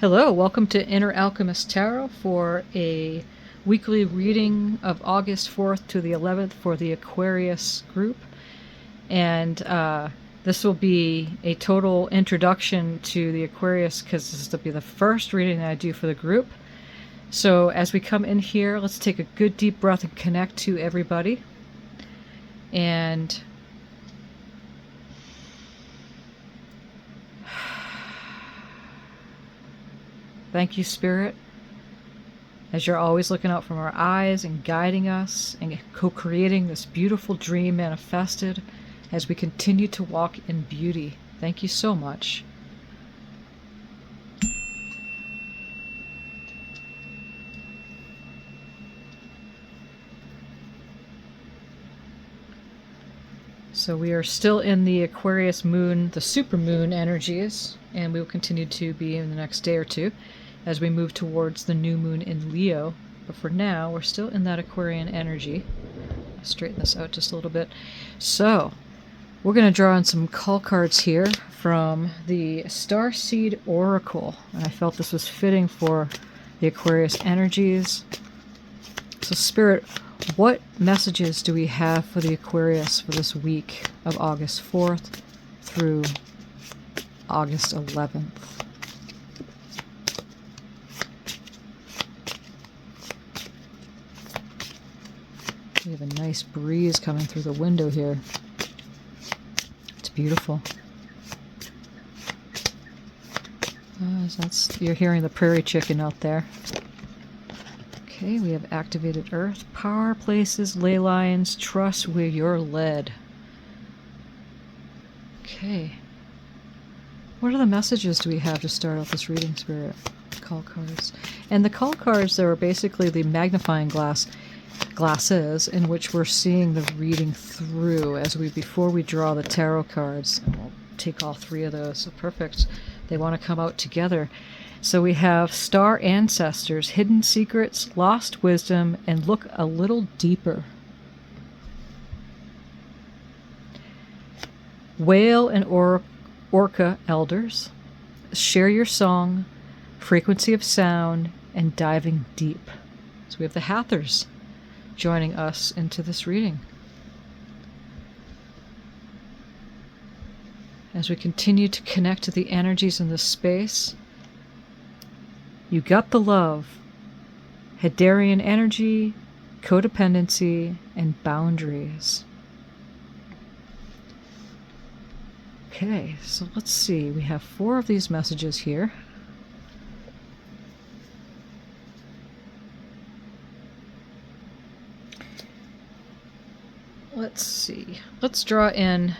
Hello, welcome to Inner Alchemist Tarot for a weekly reading of August 4th to the 11th for the Aquarius group. And this will be a total introduction to the Aquarius because this will be the first reading that I do for the group. So as we come in here, let's take a good deep breath and connect to everybody. And thank you, Spirit, as you're always looking out from our eyes and guiding us and co-creating this beautiful dream manifested as we continue to walk in beauty. Thank you so much. So we are still in the Aquarius moon, the supermoon energies, and we will continue to be in the next day or two as we move towards the new moon in Leo. But for now, we're still in that Aquarian energy. I'll straighten this out just a little bit. So we're going to draw on some call cards here from the Starseed Oracle. And I felt this was fitting for the Aquarius energies. So Spirit, what messages do we have for the Aquarius for this week of August 4th through August 11th? We have a nice breeze coming through the window here. It's beautiful. You're hearing the prairie chicken out there. Okay, we have activated earth, power, places, ley lines, trust where you're led. Okay. What other messages do we have to start off this reading, Spirit? Call cards. And the call cards, they are basically the magnifying glasses in which we're seeing the reading through before we draw the tarot cards. And we'll take all three of those. So perfect. They want to come out together. So we have star ancestors, hidden secrets, lost wisdom, and look a little deeper. Whale and orca elders, share your song, frequency of sound, and diving deep. So we have the Hathors joining us into this reading. As we continue to connect to the energies in this space, you got the love, Hadarian energy, codependency, and boundaries. Okay, so let's see. We have 4 of these messages here. Let's see. Let's draw in.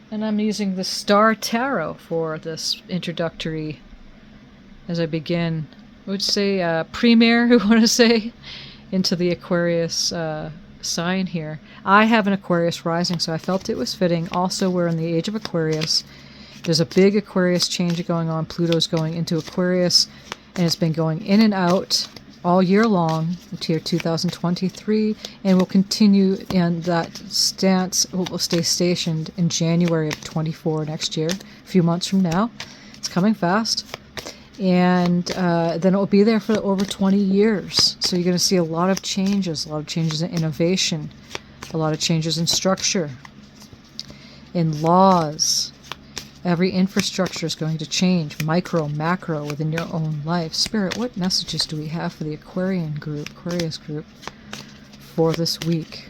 And I'm using the Star Tarot for this introductory as I begin. I would say premier, who want to say, into the Aquarius sign here. I have an Aquarius rising, so I felt it was fitting. Also, we're in the age of Aquarius. There's a big Aquarius change going on. Pluto's going into Aquarius, and it's been going in and out all year long until 2023, and will continue in that stance. Will stay stationed in January of 24 next year, a few months from now. It's coming fast. And then it will be there for over 20 years. So you're going to see a lot of changes in innovation, a lot of changes in structure, in laws. Every infrastructure is going to change, micro, macro, within your own life. Spirit, what messages do we have for the Aquarius group for this week?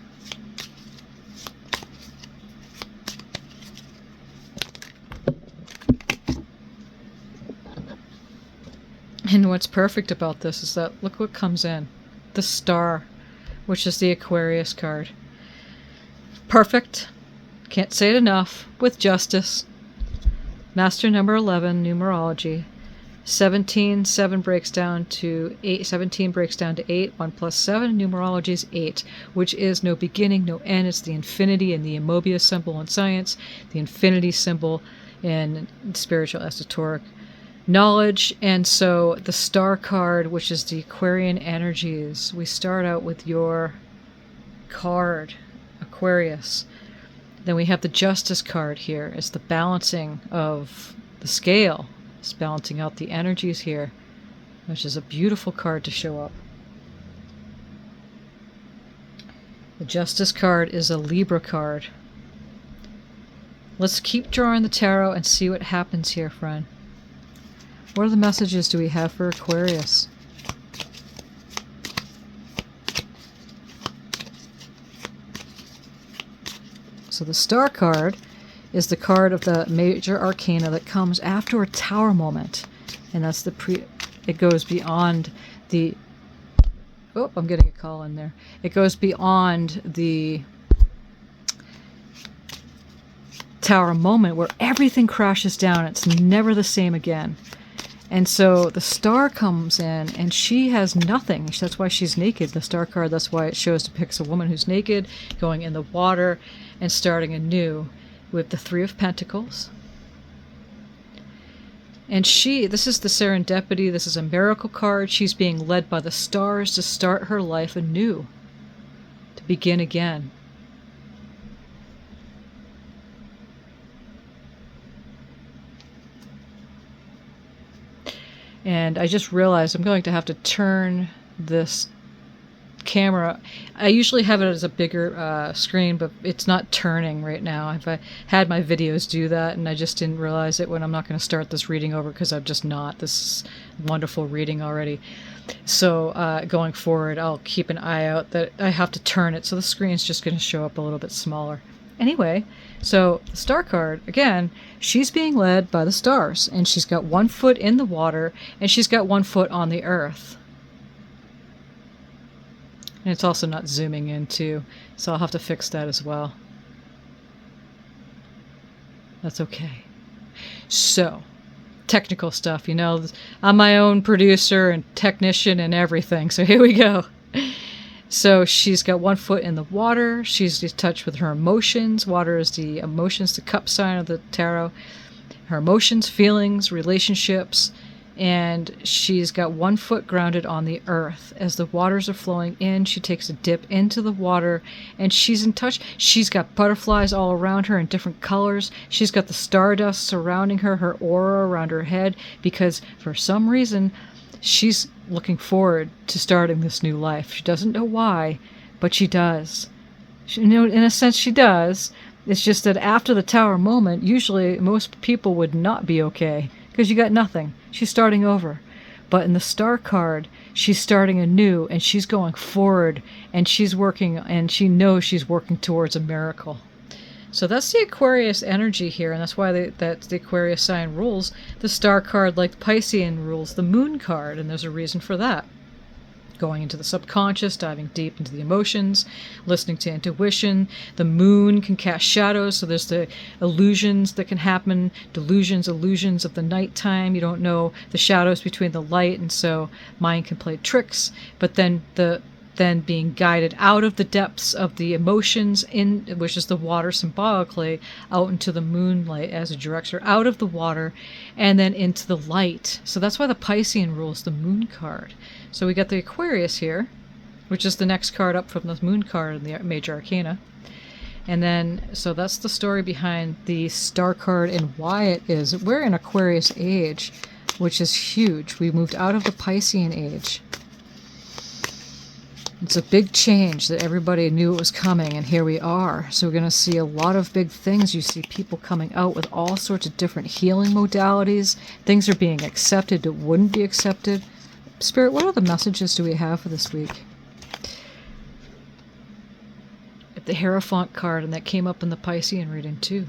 And what's perfect about this is that look what comes in. The Star, which is the Aquarius card. Perfect. Can't say it enough. With justice. Master number 11, numerology. 17 breaks down to 8. 17 breaks down to 8. 1 plus 7, numerology is 8, which is no beginning, no end. It's the infinity and the Mobius symbol in science, the infinity symbol in spiritual esoteric knowledge. And so the Star card, which is the Aquarian energies, we start out with your card, Aquarius. Then we have the Justice card here. It's the balancing of the scale It's balancing out the energies here, which is a beautiful card to show up. The Justice card is a Libra card. Let's keep drawing the tarot and see what happens here, friend. What other messages do we have for Aquarius? So the Star card is the card of the major arcana that comes after a Tower moment. And that's it goes beyond the... Oh, I'm getting a call in there. It goes beyond the Tower moment where everything crashes down. It's never the same again. And so the Star comes in and she has nothing. That's why she's naked. The Star card, that's why it depicts a woman who's naked, going in the water and starting anew with the Three of Pentacles. And this is the serendipity, this is a miracle card. She's being led by the stars to start her life anew, to begin again. And I just realized I'm going to have to turn this camera. I usually have it as a bigger screen, but it's not turning right now. I've had my videos do that, and I just didn't realize it when I'm not going to start this reading over because I'm just not. This is wonderful reading already. So going forward, I'll keep an eye out that I have to turn it, so the screen's just going to show up a little bit smaller. Anyway, so the Star card, again, she's being led by the stars, and she's got one foot in the water, and she's got one foot on the earth. And it's also not zooming in too, so I'll have to fix that as well. That's okay. So, technical stuff, you know, I'm my own producer and technician and everything, so here we go. So she's got one foot in the water. She's in touch with her emotions. Water is the emotions, the cup sign of the tarot. Her emotions, feelings, relationships. And she's got one foot grounded on the earth. As the waters are flowing in, she takes a dip into the water and she's in touch. She's got butterflies all around her in different colors. She's got the stardust surrounding her, her aura around her head, because for some reason, she's looking forward to starting this new life. She doesn't know why, but she does. In a sense, she does. It's just that after the Tower moment, usually most people would not be okay because you got nothing. She's starting over. But in the Star card, she's starting anew and she's going forward and she's working, and she knows she's working towards a miracle. So that's the Aquarius energy here, and that's why that's the Aquarius sign rules. The Star card, like Piscean, rules the Moon card, and there's a reason for that. Going into the subconscious, diving deep into the emotions, listening to intuition. The Moon can cast shadows, so there's the illusions that can happen, delusions, illusions of the nighttime. You don't know the shadows between the light, and so mind can play tricks. But then being guided out of the depths of the emotions, which is the water symbolically, out into the moonlight as it directs her out of the water and then into the light. So that's why the Piscean rules the Moon card. So we got the Aquarius here, which is the next card up from the Moon card in the major arcana. And then, so that's the story behind the Star card and why it is. We're in Aquarius age, which is huge. We moved out of the Piscean age. It's a big change that everybody knew it was coming, and here we are. So we're going to see a lot of big things. You see people coming out with all sorts of different healing modalities. Things are being accepted that wouldn't be accepted. Spirit, what other messages do we have for this week? The Hierophant card, and that came up in the Piscean reading too.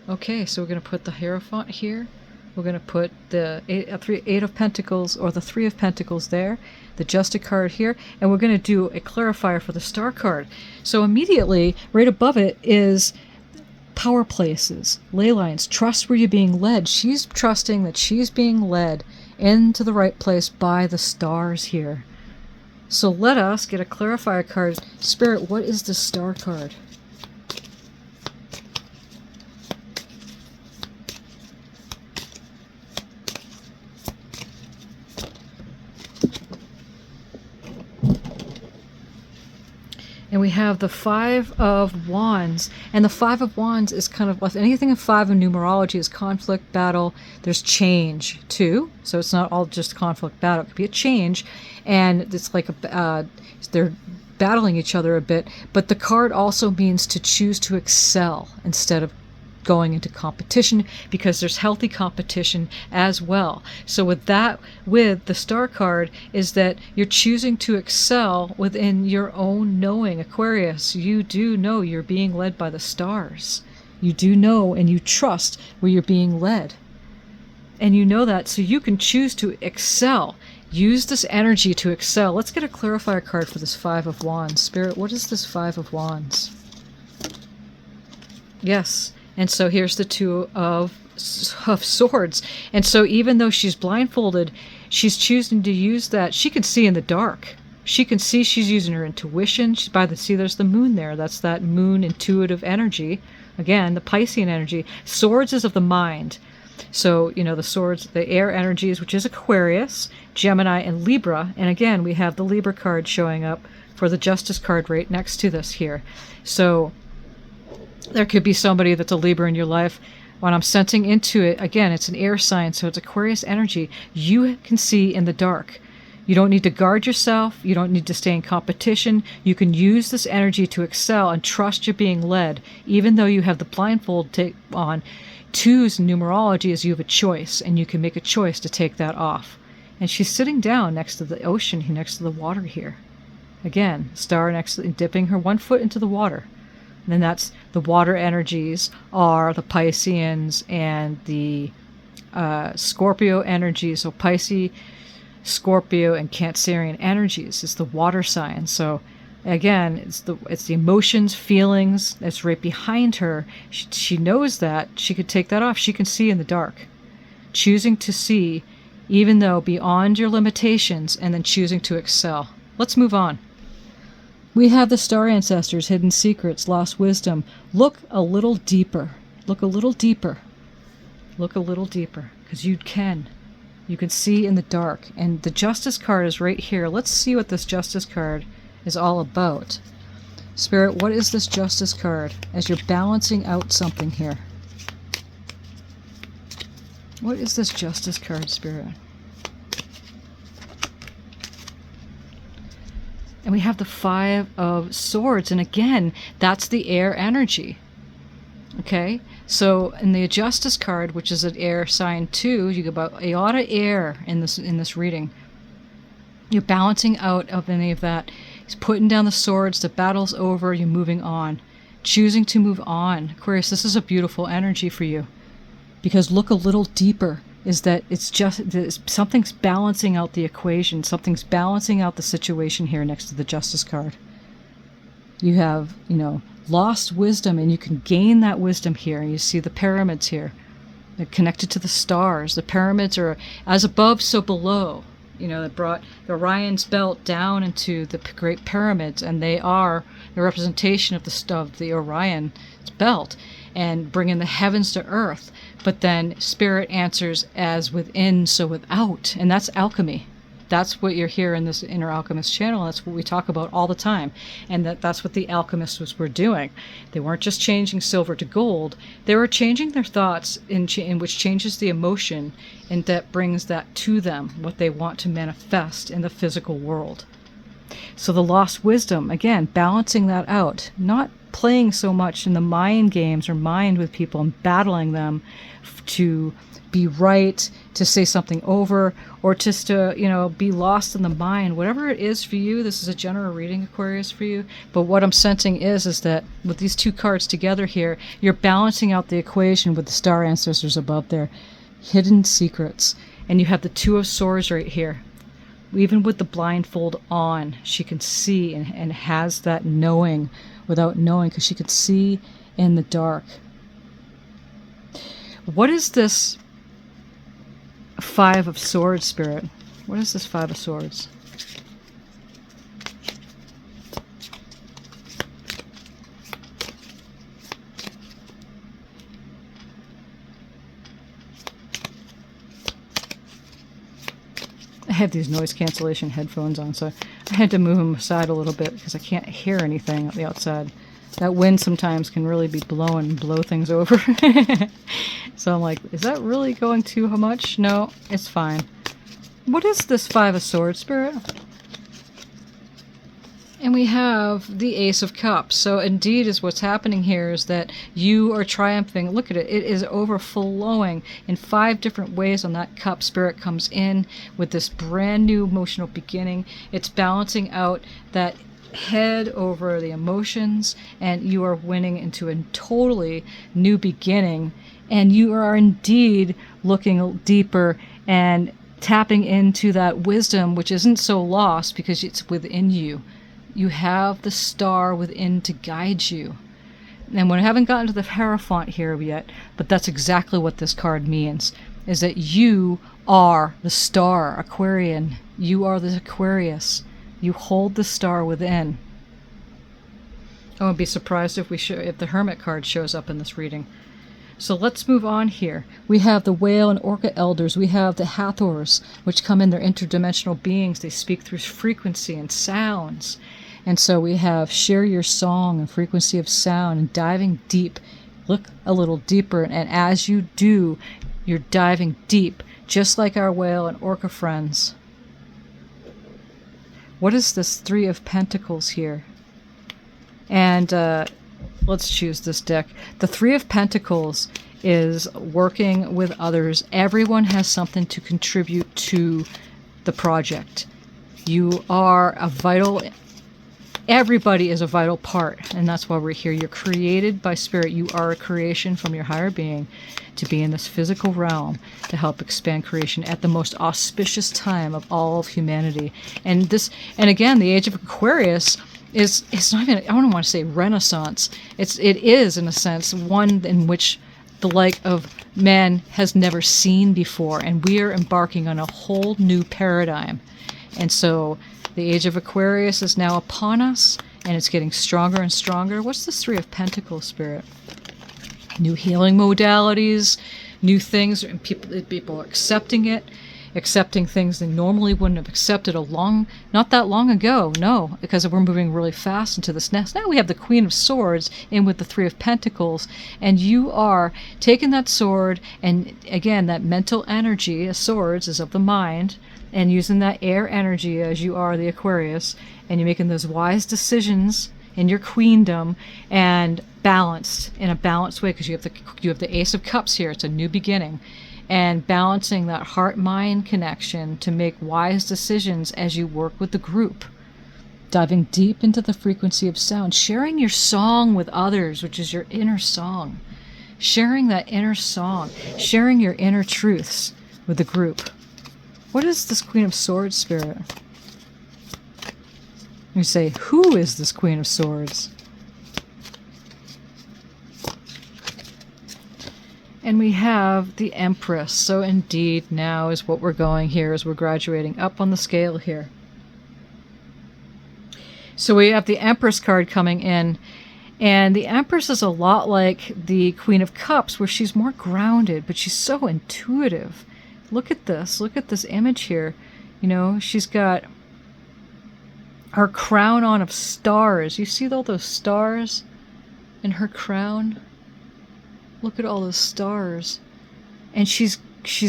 Okay, so we're going to put the Hierophant here. We're going to put the Eight of Pentacles, or the Three of Pentacles there, the Justice card here, and we're going to do a clarifier for the Star card. So immediately, right above it is power places, ley lines, trust where you're being led. She's trusting that she's being led into the right place by the stars here. So let us get a clarifier card. Spirit, what is the Star card? And we have the Five of Wands. And the Five of Wands is kind of, anything in five in numerology is conflict, battle. There's change too. So it's not all just conflict, battle. It could be a change. And it's like they're battling each other a bit. But the card also means to choose to excel instead of going into competition, because there's healthy competition as well. So with the Star card is that you're choosing to excel within your own knowing. Aquarius, you do know you're being led by the stars. You do know and you trust where you're being led. And you know that, so you can choose to excel. Use this energy to excel. Let's get a clarifier card for this Five of Wands. Spirit, what is this Five of Wands? Yes. And so here's the Two of Swords. And so even though she's blindfolded, she's choosing to use that. She can see in the dark. She can see, she's using her intuition. She's see, there's the moon there. That's that moon intuitive energy. Again, the Piscean energy. Swords is of the mind. So, the swords, the air energies, which is Aquarius, Gemini, and Libra. And again, we have the Libra card showing up for the Justice card right next to this here. So there could be somebody that's a Libra in your life. When I'm sensing into it, again, it's an air sign, so it's Aquarius energy. You can see in the dark. You don't need to guard yourself. You don't need to stay in competition. You can use this energy to excel and trust you're being led. Even though you have the blindfold on, twos in numerology is you have a choice, and you can make a choice to take that off. And she's sitting down next to the ocean, next to the water here. Again, star next to, dipping her one foot into the water. And then that's the water energies are the Pisceans and the Scorpio energies. So Pisces, Scorpio, and Cancerian energies is the water sign. So again, it's the emotions, feelings that's right behind her. She knows that she could take that off. She can see in the dark, choosing to see, even though beyond your limitations, and then choosing to excel. Let's move on. We have the star ancestors, hidden secrets, lost wisdom. Look a little deeper. Look a little deeper. Look a little deeper, because you can. You can see in the dark. And the Justice card is right here. Let's see what this Justice card is all about. Spirit, what is this Justice card as you're balancing out something here? What is this Justice card, Spirit? And we have the Five of Swords. And again, that's the air energy. Okay? So in the Justice card, which is an air sign too, you get about a lot of air in this reading. You're balancing out of any of that. He's putting down the swords, the battle's over, you're moving on. Choosing to move on. Aquarius, this is a beautiful energy for you. Because look a little deeper. Is that it's just something's balancing out the equation. Something's balancing out the situation here next to the Justice card. You have, lost wisdom, and you can gain that wisdom here. You see the pyramids here. They're connected to the stars. The pyramids are as above, so below. That brought the Orion's belt down into the Great Pyramids, and they are the representation of the Orion's belt, and bringing the heavens to earth. But then Spirit answers as within, so without, and that's alchemy. That's what you're here in this Inner Alchemist channel. That's what we talk about all the time, and that's what the alchemists were doing. They weren't just changing silver to gold. They were changing their thoughts, in which changes the emotion, and that brings that to them, what they want to manifest in the physical world. So the lost wisdom, again, balancing that out, not playing so much in the mind games or mind with people and battling them to be right, to say something over, or just to, be lost in the mind. Whatever it is for you, this is a general reading, Aquarius, for you. But what I'm sensing is that with these two cards together here, you're balancing out the equation with the star ancestors above there. Hidden secrets. And you have the Two of Swords right here. Even with the blindfold on, she can see and has that knowing without knowing, because she could see in the dark. What is this Five of Swords, Spirit? What is this Five of Swords? have these noise cancellation headphones on, so I had to move them aside a little bit because I can't hear anything on the outside. That wind sometimes can really be blowing and blow things over. So I'm like, is that really going too much? No, it's fine. What is this Five of Swords, Spirit? And we have the Ace of Cups. So indeed is what's happening here is that you are triumphing. Look at it. It is overflowing in 5 different ways on that cup. Spirit comes in with this brand new emotional beginning. It's balancing out that head over the emotions, and you are winning into a totally new beginning. And you are indeed looking deeper and tapping into that wisdom, which isn't so lost because it's within you. You have the star within to guide you. And we haven't gotten to the Hierophant here yet, but that's exactly what this card means, is that you are the star, Aquarian. You are the Aquarius. You hold the star within. I won't be surprised if if the Hermit card shows up in this reading. So let's move on here. We have the Whale and Orca Elders. We have the Hathors, which come in, their interdimensional beings. They speak through frequency and sounds. And so we have share your song and frequency of sound and diving deep. Look a little deeper. And as you do, you're diving deep, just like our Whale and Orca friends. What is this Three of Pentacles here? And let's choose this deck. The Three of Pentacles is working with others. Everyone has something to contribute to the project. You are a vital... Everybody is a vital part, and that's why we're here. You're created by Spirit. You are a creation from your higher being to be in this physical realm to help expand creation at the most auspicious time of all of humanity. And again, the age of Aquarius it's not even, I don't want to say Renaissance. It is, in a sense, one in which the like of man has never seen before, and we are embarking on a whole new paradigm. And so the age of Aquarius is now upon us, and it's getting stronger and stronger. What's this Three of Pentacles, Spirit? New healing modalities, new things, and people are accepting it. Accepting things they normally wouldn't have accepted not that long ago. No, because we're moving really fast into this next. Now we have the Queen of Swords in with the Three of Pentacles, and you are taking that sword, and again, that mental energy, a swords is of the mind, and using that air energy as you are the Aquarius, and you're making those wise decisions in your queendom, and balanced in a balanced way, because you have the Ace of Cups here. It's a new beginning. And balancing that heart-mind connection to make wise decisions as you work with the group. Diving deep into the frequency of sound. Sharing your song with others, which is your inner song. Sharing that inner song. Sharing your inner truths with the group. What is this Queen of Swords, Spirit? You say, who is this Queen of Swords? And we have the Empress. So indeed, now is what we're going here as we're graduating up on the scale here. So we have the Empress card coming in. And the Empress is a lot like the Queen of Cups, where she's more grounded, but she's so intuitive. Look at this. Look at this image here. You know, she's got her crown on of stars. You see all those stars in her crown? Look at all those stars. And she's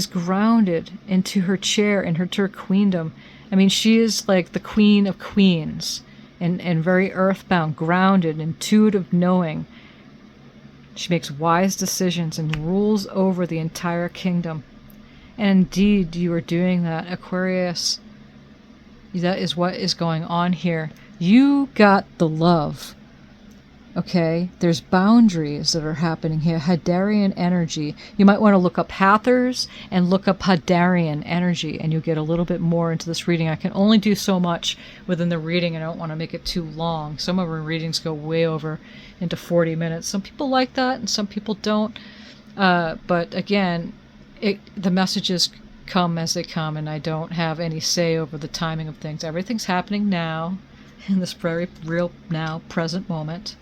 grounded into her chair and her queendom. I mean, she is like the Queen of Queens and very earthbound, grounded, intuitive knowing. She makes wise decisions and rules over the entire kingdom. And indeed, you are doing that, Aquarius. That is what is going on here. You got the love. Okay, there's boundaries that are happening here. Hadarian energy. You might want to look up Hathors and look up Hadarian energy, and you'll get a little bit more into this reading. I can only do so much within the reading. I don't want to make it too long. Some of our readings go way over into 40 minutes. Some people like that, and some people don't. But again, the messages come as they come, and I don't have any say over the timing of things. Everything's happening now, in this very real now, present moment.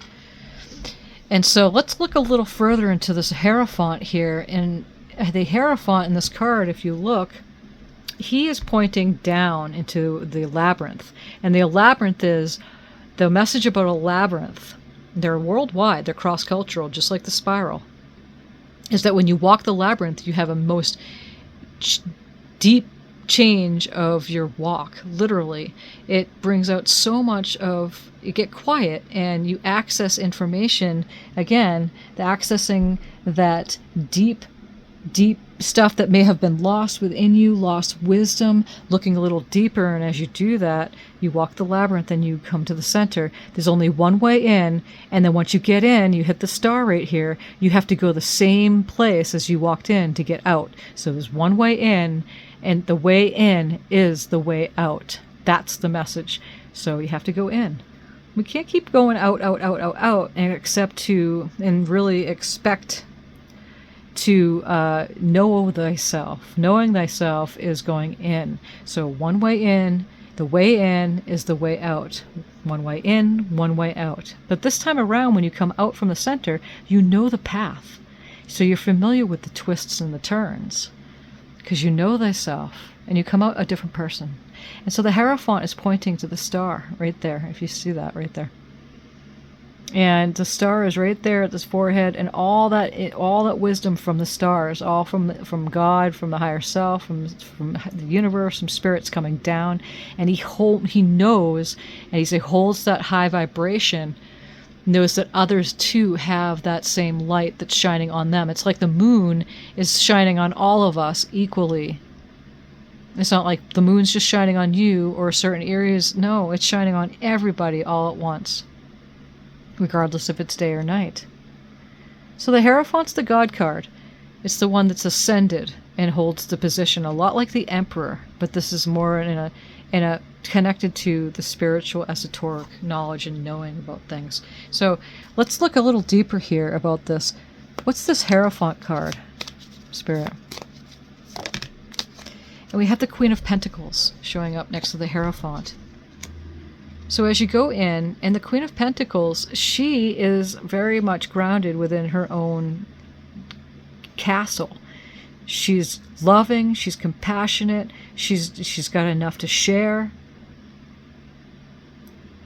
And so let's look a little further into this Hierophant here. And the Hierophant in this card, if you look, he is pointing down into the labyrinth. And the labyrinth is the message about a labyrinth. They're worldwide, they're cross-cultural, just like the spiral. Is that when you walk the labyrinth, you have a most deep change of your walk, literally. It brings out so much of, you get quiet and you access information, again, the accessing that deep stuff that may have been lost within you, lost wisdom, looking a little deeper. And as you do that, you walk the labyrinth and you come to the center. There's only one way in, and then once you get in, you hit the star right here. You have to go the same place as you walked in to get out. So there's one way in, and the way in is the way out. That's the message. So you have to go in. We can't keep going out, and really expect to know thyself. Knowing thyself is going in. So one way in, the way in is the way out. One way in, one way out. But this time around, when you come out from the center, you know the path. So you're familiar with the twists and the turns, because you know thyself, and you come out a different person. And so the Hierophant is pointing to the star right there, if you see that right there. And the star is right there at his forehead, and all that wisdom from the stars, all from God, from the higher self, from the universe, from spirits coming down, and he knows, and he holds that high vibration, knows that others too have that same light that's shining on them. It's like the moon is shining on all of us equally. It's not like the moon's just shining on you or certain areas. No, it's shining on everybody all at once, regardless if it's day or night. So the Hierophant's the God card. It's the one that's ascended and holds the position, a lot like the Emperor, but this is more in a connected to the spiritual esoteric knowledge and knowing about things. So let's look a little deeper here about this. What's this Hierophant card, Spirit? And we have the Queen of Pentacles showing up next to the Hierophant. So as you go in, and the Queen of Pentacles, she is very much grounded within her own castle. She's loving, she's compassionate, she's got enough to share.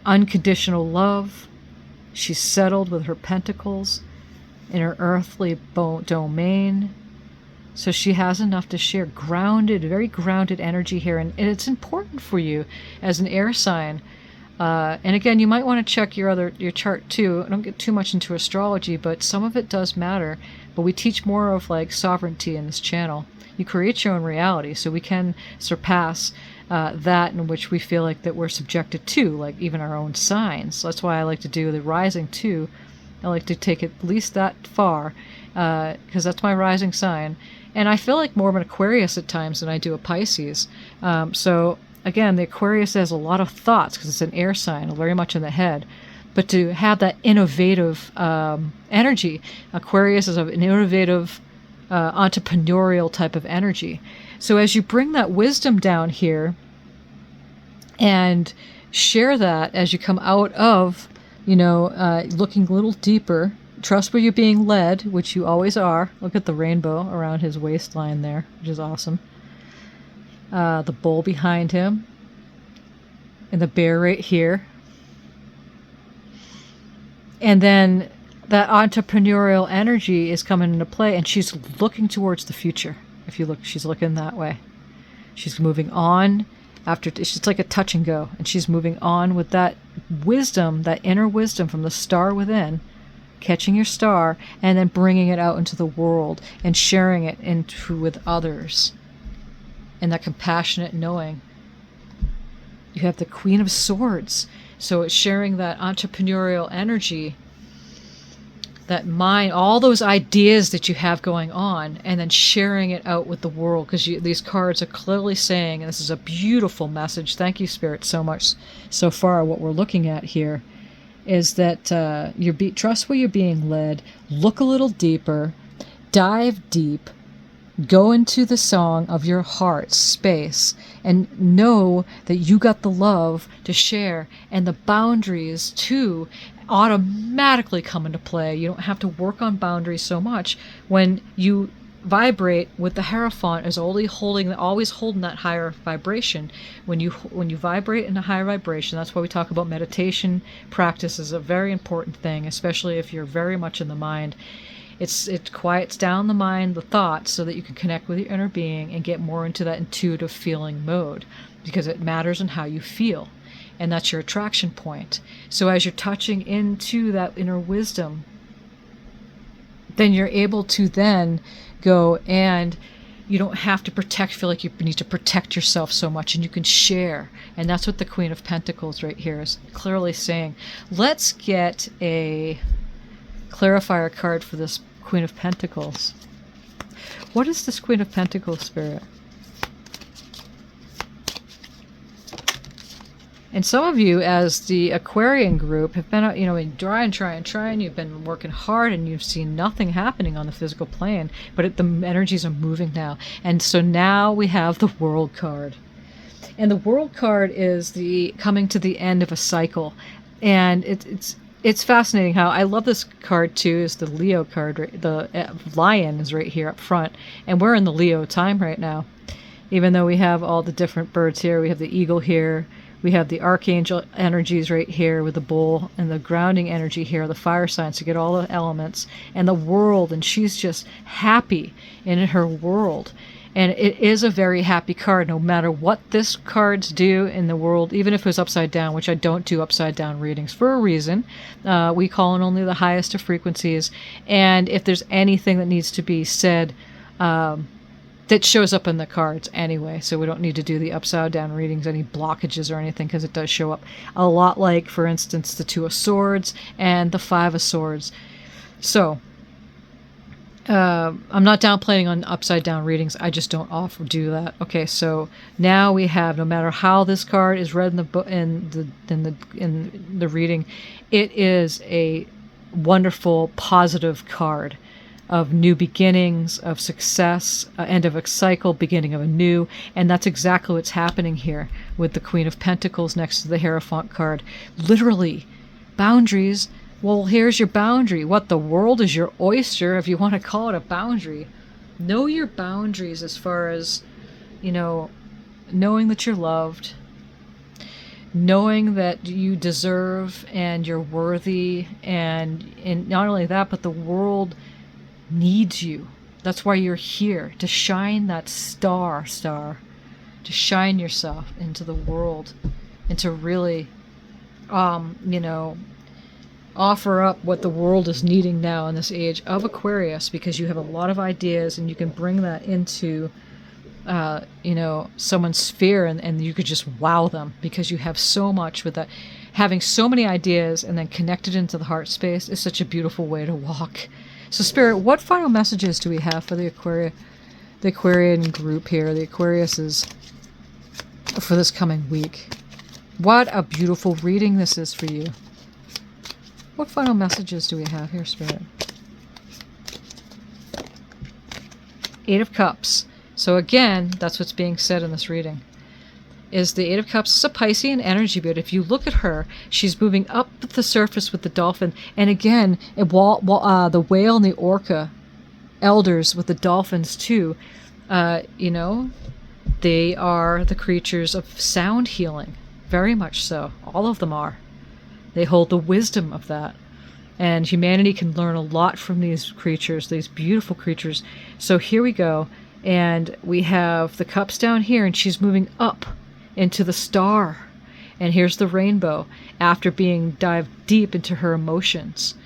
Unconditional love. She's settled with her pentacles in her earthly domain. So she has enough to share. Grounded, very grounded energy here. And it's important for you as an air sign. And again, you might want to check your chart too. I don't get too much into astrology, but some of it does matter. But we teach more of like sovereignty in this channel. You create your own reality, so we can surpass that in which we feel like that we're subjected to, like even our own signs. So that's why I like to do the rising too. I like to take it at least that far, because that's my rising sign. And I feel like more of an Aquarius at times than I do a Pisces. So again, the Aquarius has a lot of thoughts because it's an air sign, very much in the head. But to have that innovative energy, Aquarius is an innovative, entrepreneurial type of energy. So as you bring that wisdom down here and share that as you come out of, looking a little deeper, trust where you're being led, which you always are. Look at the rainbow around his waistline there, which is awesome. The bull behind him, and the bear right here. And then that entrepreneurial energy is coming into play, and she's looking towards the future. If you look, she's looking that way. She's moving on it's like a touch and go, and she's moving on with that wisdom, that inner wisdom from the star within, catching your star, and then bringing it out into the world and sharing it with others. And that compassionate knowing. You have the Queen of Swords. So it's sharing that entrepreneurial energy, that mind, all those ideas that you have going on, and then sharing it out with the world, because these cards are clearly saying, and this is a beautiful message, thank you, Spirit, so much so far. What we're looking at here is that trust where you're being led, look a little deeper, dive deep, go into the song of your heart's space, and know that you got the love to share, and the boundaries too automatically come into play. You don't have to work on boundaries so much when you vibrate with the Hierophant is always holding that higher vibration. When you vibrate in a higher vibration, that's why we talk about meditation practice is a very important thing, especially if you're very much in the mind. It quiets down the mind, the thoughts, so that you can connect with your inner being and get more into that intuitive feeling mode, because it matters in how you feel, and that's your attraction point. So as you're touching into that inner wisdom, then you're able to then go, and you don't have to feel like you need to protect yourself so much, and you can share. And that's what the Queen of Pentacles right here is clearly saying. Let's get a clarifier card for this Queen of Pentacles. What is this Queen of Pentacles, Spirit? And some of you, as the Aquarian group, have been, trying. You've been working hard, and you've seen nothing happening on the physical plane. But the energies are moving now, and so now we have the World card, and the World card is the coming to the end of a cycle, and it's fascinating how I love this card too. Is the Leo card? The lion is right here up front, and we're in the Leo time right now. Even though we have all the different birds here, we have the eagle here. We have the archangel energies right here with the bull, and the grounding energy here, the fire signs, to get all the elements, and the world, and she's just happy in her world. And it is a very happy card, no matter what this cards do in the world, even if it was upside down, which I don't do upside down readings for a reason. We call in only the highest of frequencies, and if there's anything that needs to be said, that shows up in the cards anyway, so we don't need to do the upside down readings, any blockages or anything, because it does show up a lot like, for instance, the Two of Swords and the Five of Swords. So I'm not downplaying on upside down readings, I just don't do that. Okay, so now we have, no matter how this card is read in the book, in the reading, it is a wonderful positive card of new beginnings, of success, end of a cycle, beginning of a new, and that's exactly what's happening here with the Queen of Pentacles next to the Hierophant card. Literally, boundaries. Well, here's your boundary. What, the world is your oyster, if you want to call it a boundary. Know your boundaries as far as, knowing that you're loved, knowing that you deserve and you're worthy, and not only that, but the world needs you. That's why you're here, to shine that star, to shine yourself into the world, and to really, offer up what the world is needing now in this age of Aquarius, because you have a lot of ideas, and you can bring that into, someone's sphere, and you could just wow them, because you have so much with that. Having so many ideas and then connected into the heart space is such a beautiful way to walk. So, Spirit, what final messages do we have for the Aquarian group here, the Aquariuses, for this coming week? What a beautiful reading this is for you. What final messages do we have here, Spirit? Eight of Cups. So again, that's what's being said in this reading. Is the Eight of Cups is a Piscean energy, but if you look at her, she's moving up the surface with the dolphin. And again, the whale and the orca elders with the dolphins too, they are the creatures of sound healing. Very much so. All of them are. They hold the wisdom of that. And humanity can learn a lot from these creatures, these beautiful creatures. So here we go. And we have the cups down here, and she's moving up into the star, and here's the rainbow after being dived deep into her emotions.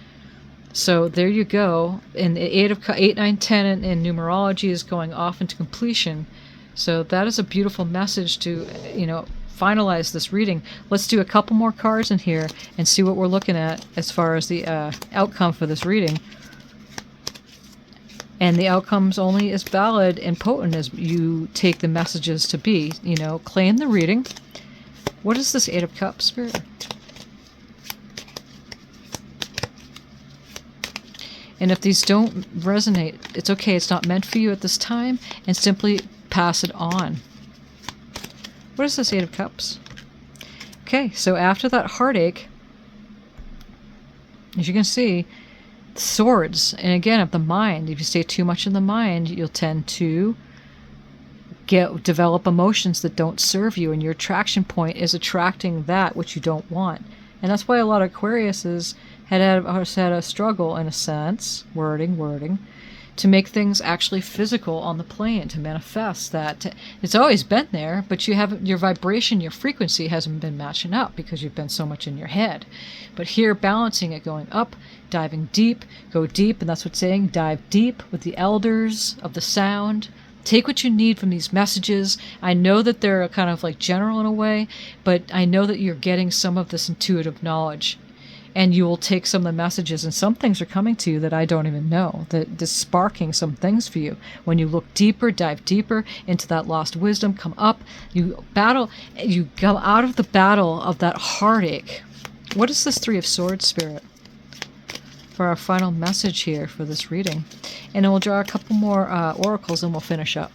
So there you go. And 8, 9, 10 in numerology is going off into completion. So that is a beautiful message to finalize this reading. Let's do a couple more cards in here and see what we're looking at as far as the outcome for this reading. And the outcome's only as valid and potent as you take the messages to be. Claim the reading. What is this Eight of Cups, Spirit? And if these don't resonate, it's okay. It's not meant for you at this time, and simply pass it on. What is this Eight of Cups? Okay, so after that heartache, as you can see, Swords, and again, of the mind. If you stay too much in the mind, you'll tend to develop emotions that don't serve you, and your attraction point is attracting that which you don't want. And that's why a lot of Aquariuses had a struggle, in a sense, wording, to make things actually physical on the plane, to manifest that. It's always been there, but you haven't, your vibration, your frequency hasn't been matching up because you've been so much in your head. But here, balancing it, going up, diving deep, go deep, and that's what's saying, dive deep with the elders of the sound. Take what you need from these messages. I know that they're kind of like general in a way, but I know that you're getting some of this intuitive knowledge. And you will take some of the messages, and some things are coming to you that I don't even know, that is sparking some things for you. When you look deeper, dive deeper into that lost wisdom, come up, you battle, you come out of the battle of that heartache. What is this Three of Swords, Spirit? For our final message here for this reading. And then we'll draw a couple more oracles and we'll finish up.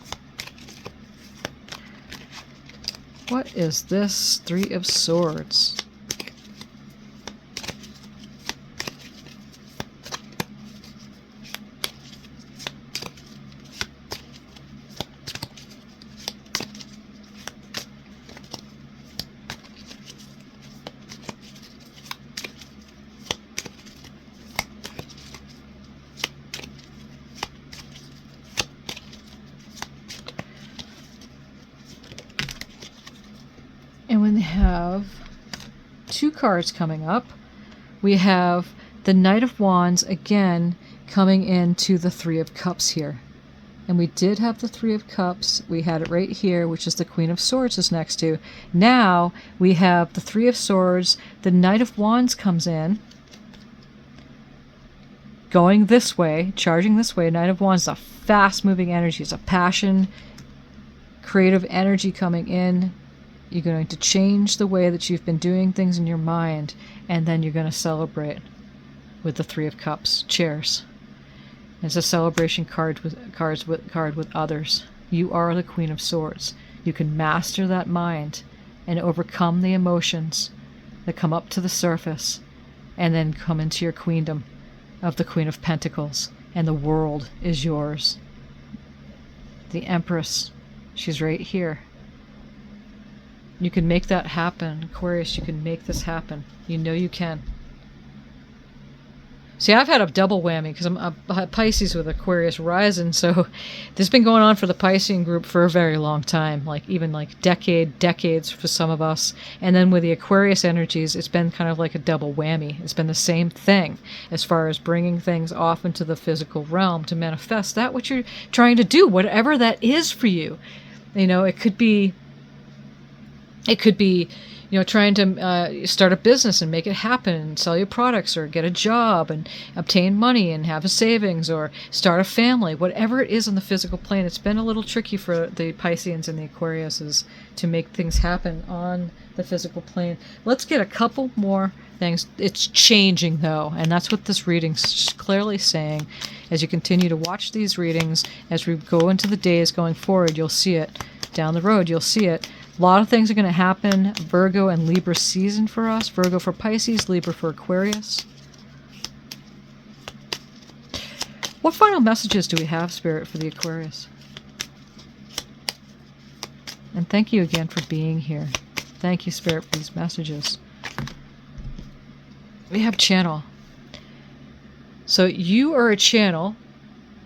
What is this Three of Swords? And when they have two cards coming up, we have the Knight of Wands again coming into the Three of Cups here. And we did have the Three of Cups. We had it right here, which is the Queen of Swords is next to. Now we have the Three of Swords. The Knight of Wands comes in, going this way, charging this way. Knight of Wands is a fast-moving energy. It's a passion, creative energy coming in. You're going to change the way that you've been doing things in your mind, and then you're going to celebrate with the Three of Cups. Cheers. It's a celebration card with others. You are the Queen of Swords. You can master that mind and overcome the emotions that come up to the surface, and then come into your queendom of the Queen of Pentacles, and the world is yours. The Empress, she's right here. You can make that happen. Aquarius, you can make this happen. You know you can. See, I've had a double whammy because I'm a Pisces with Aquarius rising, so this has been going on for the Piscean group for a very long time, like even like decades for some of us. And then with the Aquarius energies, it's been kind of like a double whammy. It's been the same thing as far as bringing things off into the physical realm to manifest that what you're trying to do, whatever that is for you. You know, it could be, you know, trying to start a business and make it happen and sell your products, or get a job and obtain money and have a savings, or start a family. Whatever it is on the physical plane, it's been a little tricky for the Pisceans and the Aquariuses to make things happen on the physical plane. Let's get a couple more things. It's changing, though, and that's what this reading's clearly saying. As you continue to watch these readings, as we go into the days going forward, you'll see it. Down the road, you'll see it. A lot of things are going to happen. Virgo and Libra season for us. Virgo for Pisces, Libra for Aquarius. What final messages do we have, Spirit, for the Aquarius? And thank you again for being here. Thank you, Spirit, for these messages. We have channel. So you are a channel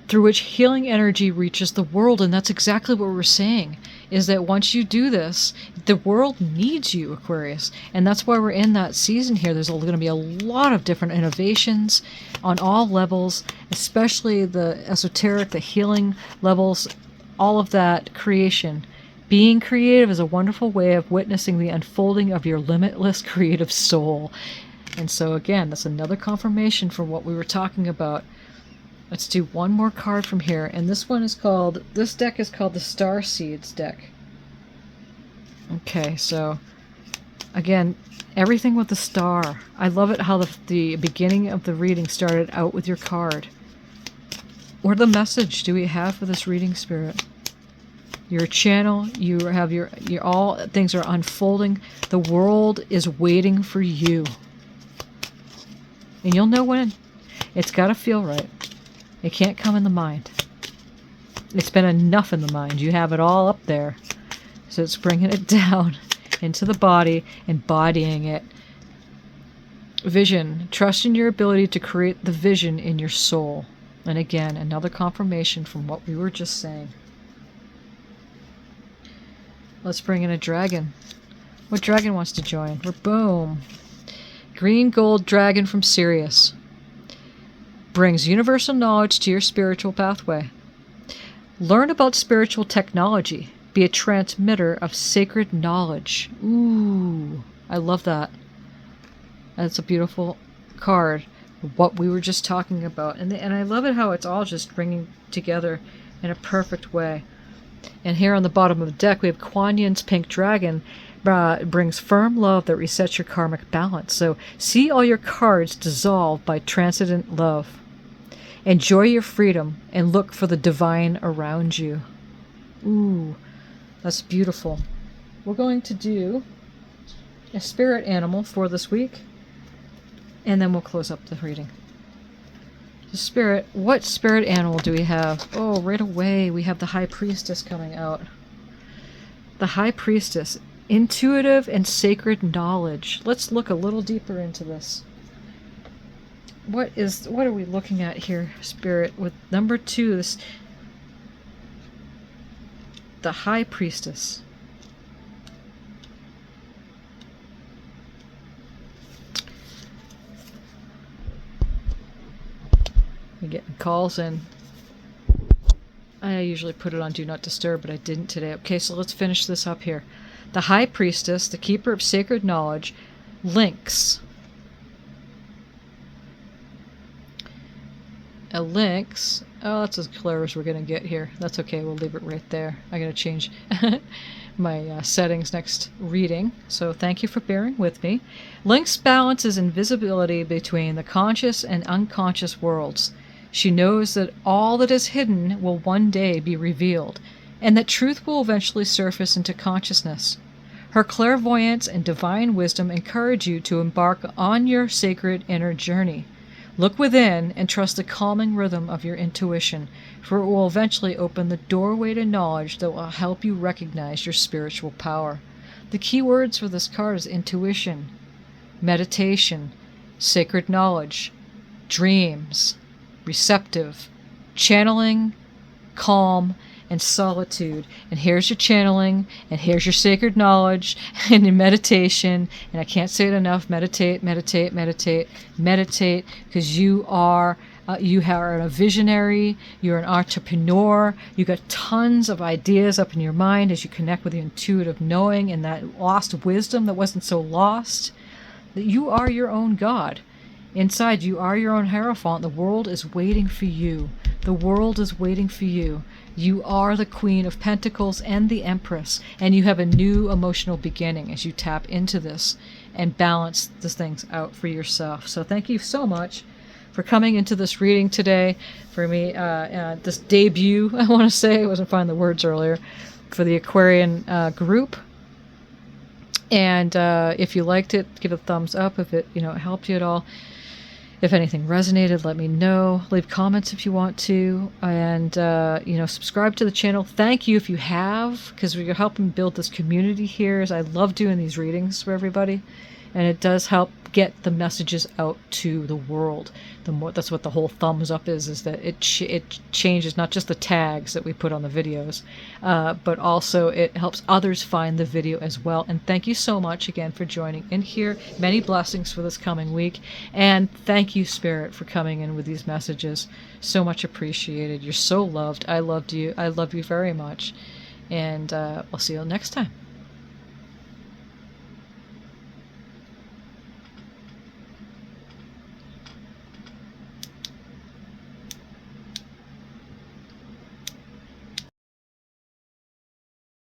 through which healing energy reaches the world, and that's exactly what we're saying, is that once you do this, the world needs you, Aquarius, and that's why we're in that season here. There's going to be a lot of different innovations on all levels, especially the esoteric, the healing levels, all of that creation. Being creative is a wonderful way of witnessing the unfolding of your limitless creative soul. And so again, that's another confirmation for what we were talking about. Let's do one more card from here, and this deck is called the Star Seeds deck. Okay, so again, everything with the star. I love it how the beginning of the reading started out with your card. What the message do we have for this reading, Spirit? Your channel, you have your all things are unfolding. The world is waiting for you. And you'll know when. It's got to feel right. It can't come in the mind. It's been enough in the mind. You have it all up there. So it's bringing it down into the body, embodying it. Vision. Trust in your ability to create the vision in your soul. And again, another confirmation from what we were just saying. Let's bring in a dragon. What dragon wants to join? We're boom. Green gold dragon from Sirius. Brings universal knowledge to your spiritual pathway. Learn about spiritual technology. Be a transmitter of sacred knowledge. Ooh, I love that. That's a beautiful card. What we were just talking about. And I love it how it's all just bringing together in a perfect way. And here on the bottom of the deck, we have Kuan Yin's pink dragon. Brings firm love that resets your karmic balance. So see all your cards dissolve by transcendent love. Enjoy your freedom and look for the divine around you. Ooh, that's beautiful. We're going to do a spirit animal for this week, and then we'll close up the reading. The spirit, what spirit animal do we have? Oh, right away we have the High Priestess coming out. The High Priestess, intuitive and sacred knowledge. Let's look a little deeper into this. What are we looking at here, Spirit? With number 2, the High Priestess. We're getting calls in. I usually put it on Do Not Disturb, but I didn't today. Okay, so let's finish this up here. The High Priestess, the Keeper of Sacred Knowledge, links. A lynx. Oh, that's as clear as we're going to get here. That's okay. We'll leave it right there. I'm going to change my settings next reading. So thank you for bearing with me. Lynx balances invisibility between the conscious and unconscious worlds. She knows that all that is hidden will one day be revealed, and that truth will eventually surface into consciousness. Her clairvoyance and divine wisdom encourage you to embark on your sacred inner journey. Look within and trust the calming rhythm of your intuition, for it will eventually open the doorway to knowledge that will help you recognize your spiritual power. The key words for this card is intuition, meditation, sacred knowledge, dreams, receptive, channeling, calm, and solitude. And here's your channeling, and here's your sacred knowledge, and your meditation. And I can't say it enough. Meditate, meditate, meditate, meditate, because you are a visionary, you're an entrepreneur, you got tons of ideas up in your mind as you connect with the intuitive knowing and that lost wisdom that wasn't so lost. That you are your own God. Inside you are your own Hierophant. The world is waiting for you. The world is waiting for you. You are the Queen of Pentacles and the Empress, and you have a new emotional beginning as you tap into this and balance these things out for yourself. So thank you so much for coming into this reading today. For me, this debut, I want to say, I wasn't finding the words earlier, for the Aquarian group. And if you liked it, give it a thumbs up. If it helped you at all. If anything resonated, let me know. Leave comments if you want to. And, subscribe to the channel. Thank you if you have, because you're helping build this community here. I love doing these readings for everybody. And it does help get the messages out to the world. That's what the whole thumbs up is that it changes not just the tags that we put on the videos, but also it helps others find the video as well. And thank you so much again for joining in here. Many blessings for this coming week. And thank you, Spirit, for coming in with these messages. So much appreciated. You're so loved. I loved you. I love you very much. And I'll see you next time.